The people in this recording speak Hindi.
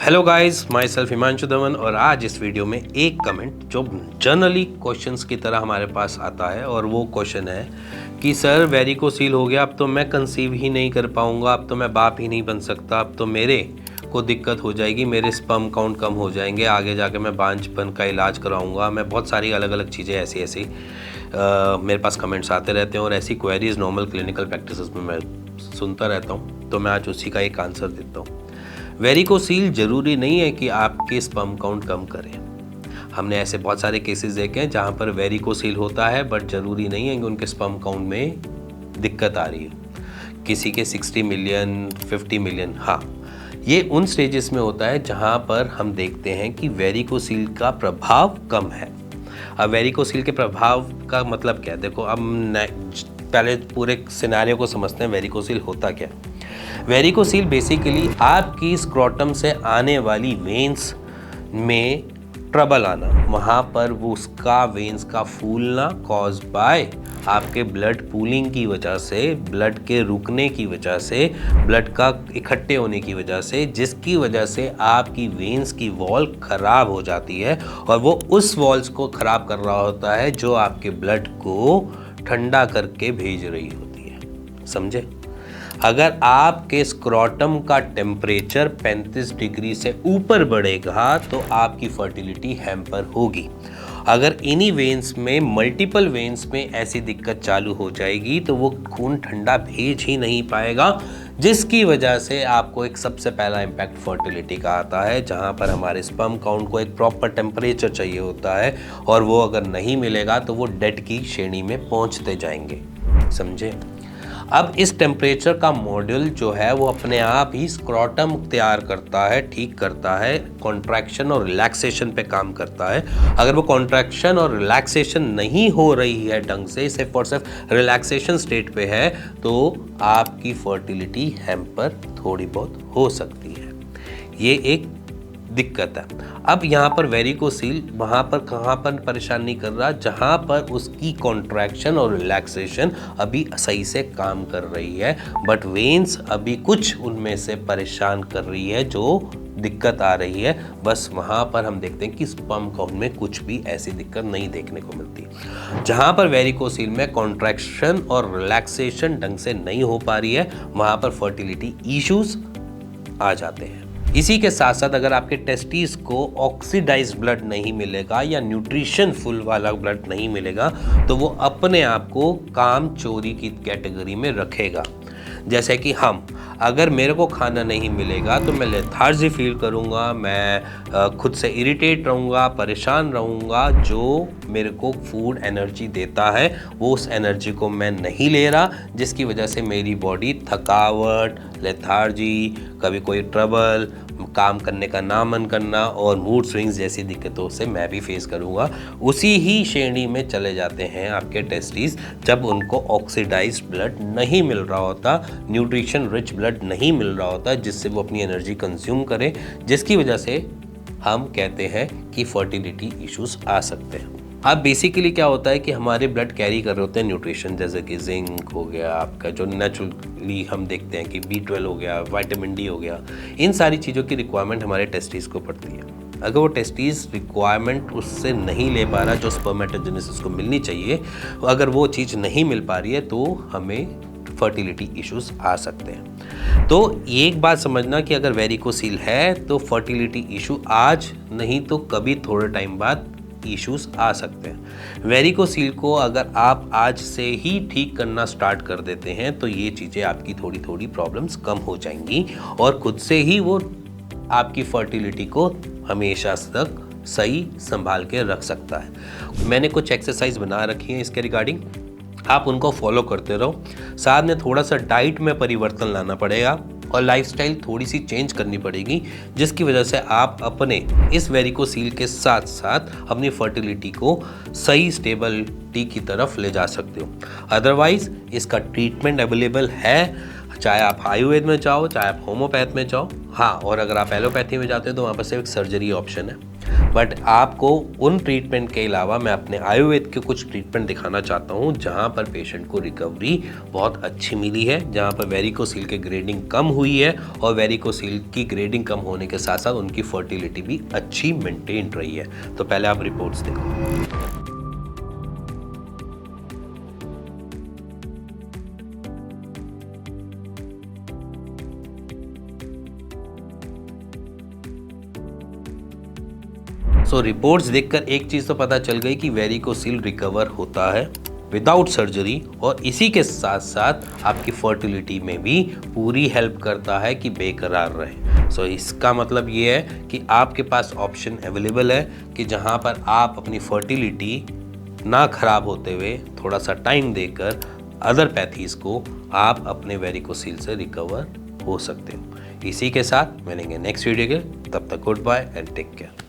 Hello guys, my self Himanshu Dhawan. और आज इस वीडियो में एक कमेंट जो जनरली क्वेश्चंस की तरह हमारे पास आता है, और वो क्वेश्चन है कि सर वेरिकोसील हो गया, अब तो मैं कंसीव ही नहीं कर पाऊंगा, अब तो मैं बाप ही नहीं बन सकता, अब तो मेरे को दिक्कत हो जाएगी, मेरे स्पर्म काउंट कम हो जाएंगे, आगे जाके मैं बांझपन का इलाज कराऊंगा। मैं बहुत सारी अलग अलग चीज़ें ऐसी मेरे पास कमेंट्स आते रहते हैं, और ऐसी क्वेरीज नॉर्मल क्लिनिकल प्रैक्टिसेस में मैं सुनता रहता हूँ। तो मैं आज उसी का एक आंसर देता हूँ। वेरिकोसील ज़रूरी नहीं है कि आपके स्पर्म काउंट कम करें। हमने ऐसे बहुत सारे केसेस देखे हैं जहाँ पर वेरिकोसील होता है, बट ज़रूरी नहीं है कि उनके स्पर्म काउंट में दिक्कत आ रही है। किसी के 60 मिलियन 50 मिलियन, हाँ, ये उन स्टेजेस में होता है जहाँ पर हम देखते हैं कि वेरिकोसील का प्रभाव कम है। अब वेरिकोसील के प्रभाव का मतलब क्या है? देखो, अब पहले पूरे सिनेरियो को समझते हैं। वेरिकोसील होता क्या है? वेरिकोसील बेसिकली आपकी स्क्रोटम से आने वाली वेन्स में ट्रबल आना, वहाँ पर वो उसका वेन्स का फूलना कॉज बाय आपके ब्लड पूलिंग की वजह से, ब्लड के रुकने की वजह से, ब्लड का इकट्ठे होने की वजह से, जिसकी वजह से आपकी वेन्स की वॉल ख़राब हो जाती है, और वो उस वॉल्स को ख़राब कर रहा होता है जो आपके ब्लड को ठंडा करके भेज रही होती है। समझे? अगर आपके स्क्रोटम का टेम्परेचर 35 डिग्री से ऊपर बढ़ेगा तो आपकी फर्टिलिटी हैम्पर होगी। अगर इन्हीं वेन्स में, मल्टीपल वेन्स में ऐसी दिक्कत चालू हो जाएगी तो वो खून ठंडा भेज ही नहीं पाएगा, जिसकी वजह से आपको एक सबसे पहला इम्पैक्ट फर्टिलिटी का आता है, जहाँ पर हमारे स्पर्म काउंट को एक प्रॉपर टेम्परेचर चाहिए होता है, और वो अगर नहीं मिलेगा तो वो डेड की श्रेणी में पहुँचते जाएंगे। समझे? अब इस टेम्परेचर का मॉड्यूल जो है वो अपने आप ही स्क्रोटम तैयार करता है, ठीक करता है, कॉन्ट्रैक्शन और रिलैक्सेशन पे काम करता है। अगर वो कॉन्ट्रैक्शन और रिलैक्सेशन नहीं हो रही है ढंग से, सिर्फ और सिर्फ रिलैक्सेशन स्टेट पे है, तो आपकी फर्टिलिटी हैम्पर थोड़ी बहुत हो सकती है। ये एक दिक्कत है। अब यहाँ पर वेरिकोसील वहाँ पर कहाँ पर परेशान नहीं कर रहा, जहाँ पर उसकी कॉन्ट्रैक्शन और रिलैक्सेशन अभी सही से काम कर रही है, बट वेन्स अभी कुछ उनमें से परेशान कर रही है, जो दिक्कत आ रही है। बस वहाँ पर हम देखते हैं कि स्पर्म काउंट में कुछ भी ऐसी दिक्कत नहीं देखने को मिलती। जहाँ पर वेरिकोसील में कॉन्ट्रैक्शन और रिलैक्सेशन ढंग से नहीं हो पा रही है, वहाँ पर फर्टिलिटी इश्यूज आ जाते हैं। इसी के साथ साथ अगर आपके टेस्टिस को ऑक्सीडाइज्ड ब्लड नहीं मिलेगा या न्यूट्रिशन फुल वाला ब्लड नहीं मिलेगा, तो वो अपने आप को काम चोरी की कैटेगरी में रखेगा। जैसे कि अगर मेरे को खाना नहीं मिलेगा तो मैं लेथार्जी फील करूँगा, मैं खुद से इरिटेट रहूँगा, परेशान रहूँगा। जो मेरे को फूड एनर्जी देता है वो उस एनर्जी को मैं नहीं ले रहा, जिसकी वजह से मेरी बॉडी थकावट, लेथार्जी, कभी कोई ट्रबल, काम करने का ना मन करना और मूड स्विंग्स जैसी दिक्कतों से मैं भी फेस करूँगा। उसी ही श्रेणी में चले जाते हैं आपके टेस्टिस, जब उनको ऑक्सीडाइज्ड ब्लड नहीं मिल रहा होता, न्यूट्रिशन रिच ब्लड नहीं मिल रहा होता, जिससे वो अपनी एनर्जी कंज्यूम करें, जिसकी वजह से हम कहते हैं कि फर्टिलिटी इश्यूज आ सकते हैं। अब बेसिकली क्या होता है कि हमारे ब्लड कैरी कर रहे होते हैं न्यूट्रिशन, जैसे कि जिंक हो गया, आपका जो नेचुरली हम देखते हैं कि B12 हो गया, विटामिन D हो गया, इन सारी चीज़ों की रिक्वायरमेंट हमारे टेस्टिस को पड़ती है। अगर वो टेस्टिस रिक्वायरमेंट उससे नहीं ले पा रहा जो स्पर्मेटोजेनेसिस को मिलनी चाहिए, अगर वो चीज़ नहीं मिल पा रही है, तो हमें फर्टिलिटी इश्यूज आ सकते हैं। तो एक बात समझना कि अगर वेरिकोसील है तो फर्टिलिटी इशू आज नहीं तो कभी थोड़े टाइम बाद इश्यूज आ सकते हैं। वेरिकोसील को अगर आप आज से ही ठीक करना स्टार्ट कर देते हैं तो ये चीज़ें आपकी थोड़ी थोड़ी प्रॉब्लम्स कम हो जाएंगी, और खुद से ही वो आपकी फर्टिलिटी को हमेशा तक सही संभाल के रख सकता है। मैंने कुछ एक्सरसाइज बना रखी हैं इसके रिगार्डिंग, आप उनको फॉलो करते रहो। साथ में थोड़ा सा डाइट में परिवर्तन लाना पड़ेगा और लाइफस्टाइल थोड़ी सी चेंज करनी पड़ेगी, जिसकी वजह से आप अपने इस वेरिकोसील के साथ साथ अपनी फर्टिलिटी को सही स्टेबिलिटी की तरफ ले जा सकते हो। अदरवाइज इसका ट्रीटमेंट अवेलेबल है। चाहे आप आयुर्वेद में चाहो, चाहे आप होम्योपैथ में चाहो। हाँ, और अगर आप एलोपैथी में जाते हो तो वहाँ पर सिर्फ एक सर्जरी ऑप्शन है। बट आपको उन ट्रीटमेंट के अलावा मैं अपने आयुर्वेद के कुछ ट्रीटमेंट दिखाना चाहता हूँ जहाँ पर पेशेंट को रिकवरी बहुत अच्छी मिली है, जहाँ पर वेरिकोसील की ग्रेडिंग कम हुई है और वेरिकोसील की ग्रेडिंग कम होने के साथ साथ उनकी फर्टिलिटी भी अच्छी मेंटेन रही है। तो पहले आप रिपोर्ट्स देखो। रिपोर्ट्स देखकर एक चीज़ तो पता चल गई कि वेरिकोसील रिकवर होता है विदाउट सर्जरी, और इसी के साथ साथ आपकी फर्टिलिटी में भी पूरी हेल्प करता है कि बेकरार रहे। इसका मतलब ये है कि आपके पास ऑप्शन अवेलेबल है कि जहां पर आप अपनी फर्टिलिटी ना खराब होते हुए थोड़ा सा टाइम देकर अदर पैथीज को आप अपने वेरिकोसील से रिकवर हो सकते हो। इसी के साथ मिलेंगे नेक्स्ट वीडियो के, तब तक good bye and take care.